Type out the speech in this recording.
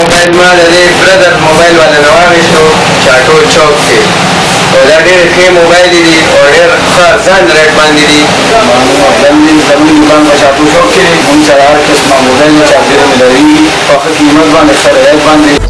موبایل ما د دې برادر موبایل والا نه واخیستو چاټول چوک کې او دا ډېر ښې موبایل دي او ډېر ښه ارزان ریټ باندې دي زموږ دکان په چاټول چوک کې دی. موږ سره هر قسمه موبایل چارجر مې لري په ښه قیمت باندې ښه رعایت باندې